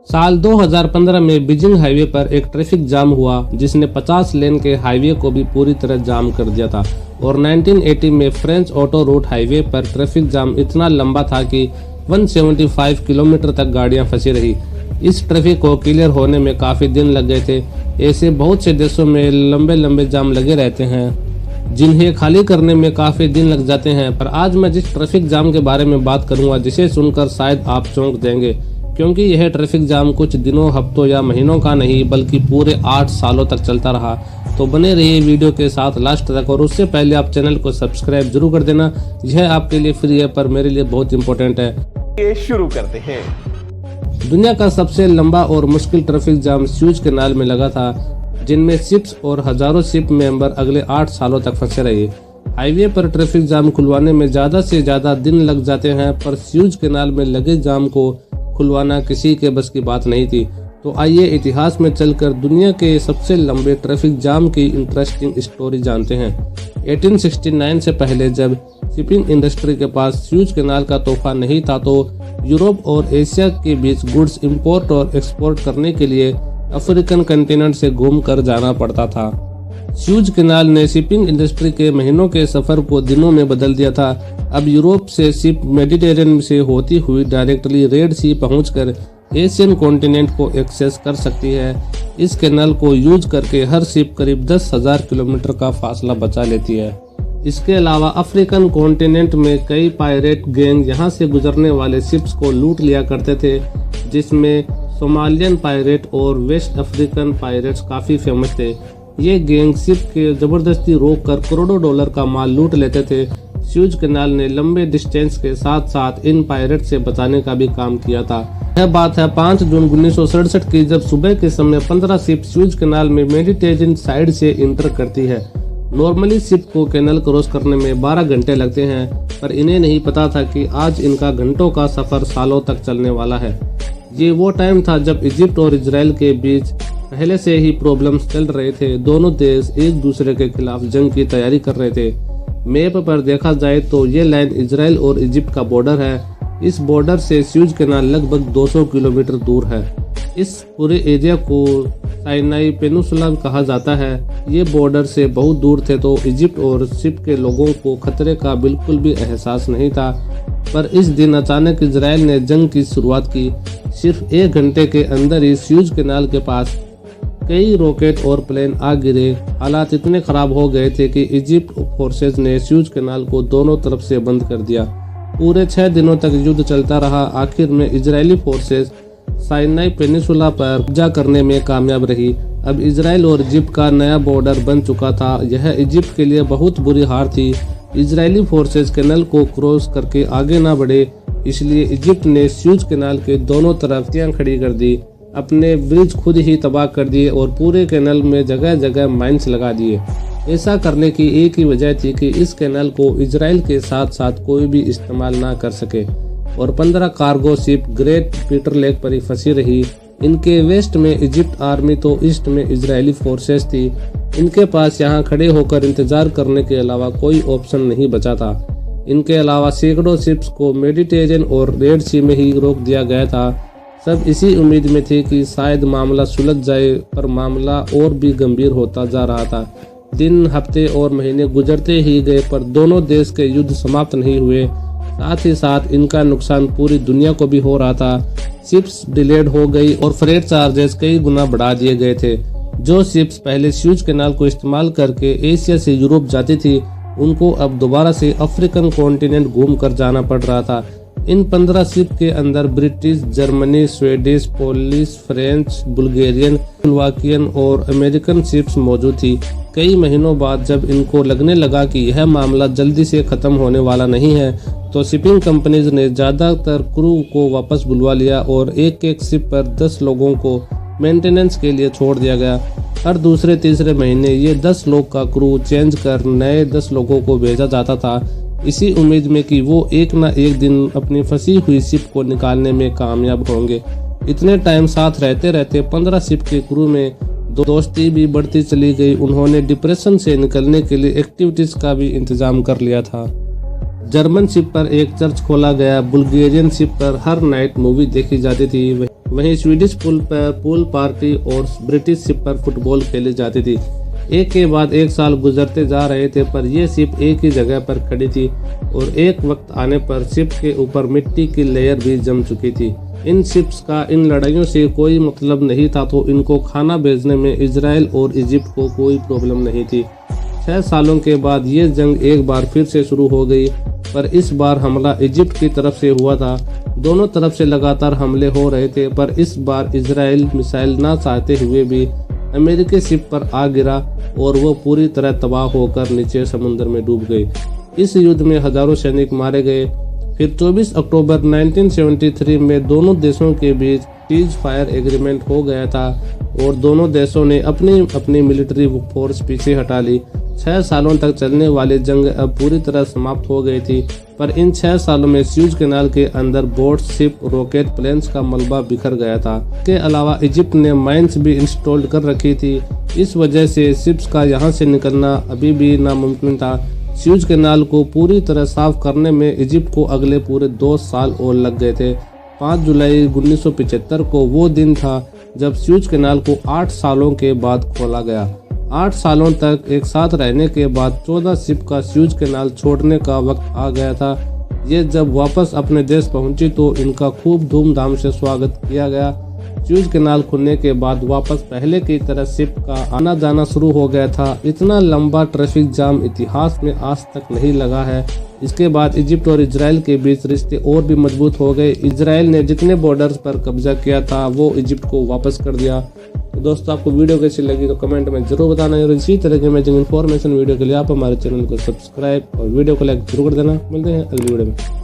साल 2015 में Beijing highway पर एक ट्रैफिक जाम हुआ जिसने 50 लेन के हाईवे को भी पूरी तरह जाम कर दिया था। और 1980 में फ्रेंच ऑटो रूट हाईवे पर ट्रैफिक जाम इतना लंबा था कि 175 किलोमीटर तक गाड़ियां फंसी रही। इस ट्रैफिक को क्लियर होने में काफी दिन लग गए थे। ऐसे बहुत से देशों में लंबे लंबे जाम लगे रहते हैं जिन्हें खाली करने में काफी दिन लग जाते हैं। पर आज मैं जिस ट्रैफिक जाम के बारे में बात करूंगा जिसे सुनकर शायद आप चौंक देंगे, क्योंकि यह ट्रैफिक जाम कुछ दिनों, हफ्तों या महीनों का नहीं बल्कि पूरे 8 सालों तक चलता रहा। तो बने रहिए वीडियो के साथ लास्ट तक, और उससे पहले आप चैनल को सब्सक्राइब जरूर कर देना। यह आपके लिए फ्री है पर मेरे लिए बहुत इंपॉर्टेंट है। ये शुरू करते हैं। दुनिया का सबसे लंबा और मुश्किल ट्रैफिक जाम स्यूज कैनाल में लगा था, जिनमें शिप्स और हजारों शिप मेंबर अगले 8 सालों तक फंसे रहे। हाईवे पर ट्रैफिक जाम खुलवाने में ज्यादा से ज्यादा दिन लग जाते हैं, पर स्यूज कैनाल में लगे जाम को खुलवाना किसी के बस की बात नहीं थी। तो आइए इतिहास में चलकर दुनिया के सबसे लंबे ट्रैफिक जाम की इंटरेस्टिंग स्टोरी जानते हैं। 1869 से पहले जब शिपिंग इंडस्ट्री के पास स्यूज कैनाल का तोहफा नहीं था, तो यूरोप और एशिया के बीच गुड्स इंपोर्ट और एक्सपोर्ट करने के लिए अफ्रीकन कंटिनेंट से घूम कर जाना पड़ता था। स्यूज कैनाल ने शिपिंग इंडस्ट्री के महीनों के सफर को दिनों में बदल दिया था। अब यूरोप से शिप मेडिटेरेनियन से होती हुई डायरेक्टली रेड सी पहुंचकर एशियन कॉन्टिनेंट को एक्सेस कर सकती है। इस कैनाल को यूज करके हर शिप करीब 10,000 किलोमीटर का फासला बचा लेती है। इसके अलावा अफ्रीकन कॉन्टिनेंट में कई पायरेट गैंग यहाँ से गुजरने वाले शिप्स को लूट लिया करते थे, जिसमें सोमालियन पायरेट और वेस्ट अफ्रीकन पायरेट्स काफी फेमस थे। ये गैंग शिप के जबरदस्ती रोककर करोड़ों डॉलर का माल लूट लेते थे। स्यूज कैनाल ने लंबे डिस्टेंस के साथ साथ इन पायरेट से बचाने का भी काम किया था। यह बात है 5 जून 1967 की, जब सुबह के समय 15 शिप स्यूज कैनाल में मेडिटेरेनियन साइड से इंटर करती है। नॉर्मली शिप को कैनाल क्रॉस करने में 12 घंटे लगते हैं, पर इन्हें नहीं पता था कि आज इनका घंटों का सफर सालों तक चलने वाला है। ये वो टाइम था जब इजिप्ट और इजराइल के बीच पहले से ही प्रॉब्लम्स चल रहे थे। दोनों देश एक दूसरे के खिलाफ जंग की तैयारी कर रहे थे। मैप पर देखा जाए तो ये लाइन इजराइल और इजिप्ट का बॉर्डर है। इस बॉर्डर से स्यूज कैनाल लगभग 200 किलोमीटर दूर है। इस पूरे एरिया को साइनाई पेनिनसुला कहा जाता है। ये बॉर्डर से बहुत दूर थे, तो इजिप्ट और शिप के लोगों को खतरे का बिल्कुल भी एहसास नहीं था। पर इस दिन अचानक इजराइल ने जंग की शुरुआत की। सिर्फ 1 घंटे के अंदर ही स्यूज कैनाल के पास कई रॉकेट और प्लेन आ गिरे। हालात इतने खराब हो गए थे कि इजिप्ट फोर्सेज ने स्यूज कैनाल को दोनों तरफ से बंद कर दिया। पूरे 6 दिनों तक युद्ध चलता रहा। आखिर में इजरायली फोर्सेज साइनाई पेनिनसुला पर कब्जा करने में कामयाब रही। अब इजराइल और इजिप्ट का नया बॉर्डर बन चुका था। यह इजिप्ट के लिए बहुत बुरी हार थी। इजरायली फोर्सेज कैनाल को क्रॉस करके आगे ना बढ़े, इसलिए इजिप्ट ने स्यूज कैनाल के दोनों तरफ बस्तियां खड़ी कर दी, अपने ब्रिज खुद ही तबाह कर दिए और पूरे कैनाल में जगह जगह माइंस लगा दिए। ऐसा करने की एक ही वजह थी कि इस कैनाल को इजराइल के साथ साथ कोई भी इस्तेमाल ना कर सके। और 15 cargo ship great Peter lake पर ही फंसी रही। इनके वेस्ट में इजिप्ट आर्मी तो ईस्ट में इजरायली फोर्सेस थी। इनके पास यहाँ खड़े होकर इंतजार करने के अलावा कोई ऑप्शन नहीं बचा था। इनके अलावा सैकड़ों शिप्स को मेडिटेरेनियन और रेड सी में ही रोक दिया गया था। सब इसी उम्मीद में थे कि शायद मामला सुलझ जाए, पर मामला और भी गंभीर होता जा रहा था। दिन, हफ्ते और महीने गुजरते ही गए, पर दोनों देश के युद्ध समाप्त नहीं हुए। साथ ही साथ इनका नुकसान पूरी दुनिया को भी हो रहा था। शिप्स डिलेड हो गई और फ्रेट चार्जेस कई गुना बढ़ा दिए गए थे। जो शिप्स पहले स्यूज कैनाल को इस्तेमाल करके एशिया से यूरोप जाती थी, उनको अब दोबारा से अफ्रीकन कॉन्टिनेंट घूम कर जाना पड़ रहा था। इन 15 शिप के अंदर British, Germany, Swedish, Polish, French, Bulgarian, Slovakian और अमेरिकन शिप्स मौजूद थी। कई महीनों बाद जब इनको लगने लगा कि यह मामला जल्दी से खत्म होने वाला नहीं है, तो शिपिंग कंपनीज ने ज्यादातर क्रू को वापस बुलवा लिया और एक एक शिप पर 10 लोगों को मेंटेनेंस के लिए छोड़ दिया गया। हर दूसरे तीसरे महीने ये 10 लोग का क्रू चेंज कर नए 10 लोगों को भेजा जाता था, इसी उम्मीद में कि वो एक ना एक दिन अपनी फंसी हुई शिप को निकालने में कामयाब होंगे। इतने टाइम साथ रहते रहते 15 शिप के क्रू में दोस्ती भी बढ़ती चली गई। उन्होंने डिप्रेशन से निकलने के लिए एक्टिविटीज का भी इंतजाम कर लिया था। जर्मन शिप पर एक चर्च खोला गया। बुल्गारियन शिप पर हर नाइट मूवी देखी जाती थी। वहीं स्वीडिश पुल पर पूल पार्टी और ब्रिटिश शिप पर फुटबॉल खेली जाती थी। एक के बाद एक साल गुजरते जा रहे थे, पर यह शिप एक ही जगह पर खड़ी थी और एक वक्त आने पर शिप के ऊपर मिट्टी की लेयर भी जम चुकी थी। इन शिप्स का इन लड़ाइयों से कोई मतलब नहीं था, तो इनको खाना भेजने में इजराइल और इजिप्ट को कोई प्रॉब्लम नहीं थी। 6 सालों के बाद ये जंग एक बार फिर से शुरू हो गई, पर इस बार हमला इजिप्ट की तरफ से हुआ था। दोनों तरफ से लगातार हमले हो रहे थे, पर इस बार इजराइल मिसाइल ना चाहते हुए भी अमेरिकी शिप पर आ गिरा और वो पूरी तरह तबाह होकर नीचे समुद्र में डूब गई। इस युद्ध में हजारों सैनिक मारे गए। फिर 24 अक्टूबर 1973 में दोनों देशों के बीच सीज फायर एग्रीमेंट हो गया था और दोनों देशों ने अपनी अपनी मिलिट्री फोर्स पीछे हटा ली। 6 सालों तक चलने वाली जंग अब पूरी तरह समाप्त हो गई थी, पर इन 6 सालों में स्यूज कैनाल के अंदर बोट, शिप, रॉकेट, प्लेन्स का मलबा बिखर गया था। इसके अलावा इजिप्ट ने माइंस भी इंस्टॉल कर रखी थी। इस वजह से शिप्स का यहाँ से निकलना अभी भी नामुमकिन था। स्यूज कैनाल को पूरी तरह साफ करने में इजिप्ट को अगले पूरे 2 साल और लग गए थे। 5 जुलाई 1975 को वो दिन था जब स्यूज कैनाल को 8 सालों के बाद खोला गया। 8 सालों तक एक साथ रहने के बाद 14 शिप का स्यूज कैनाल छोड़ने का वक्त आ गया था। ये जब वापस अपने देश पहुंची तो इनका खूब धूमधाम से स्वागत किया गया। स्यूज कैनाल खुलने के बाद वापस पहले की तरह शिप का आना जाना शुरू हो गया था। इतना लंबा ट्रैफिक जाम इतिहास में आज तक नहीं लगा है। इसके बाद इजिप्ट और इजराइल के बीच रिश्ते और भी मजबूत हो गए। इजराइल ने जितने बॉर्डर्स पर कब्जा किया था वो इजिप्ट को वापस कर दिया। तो दोस्तों, आपको वीडियो कैसी लगी तो कमेंट में जरूर बताना और इसी तरह के अमेजिंग इन्फॉर्मेशन वीडियो के लिए आप हमारे चैनल को सब्सक्राइब और वीडियो को लाइक जरूर कर देना। मिलते हैं अगली वीडियो में।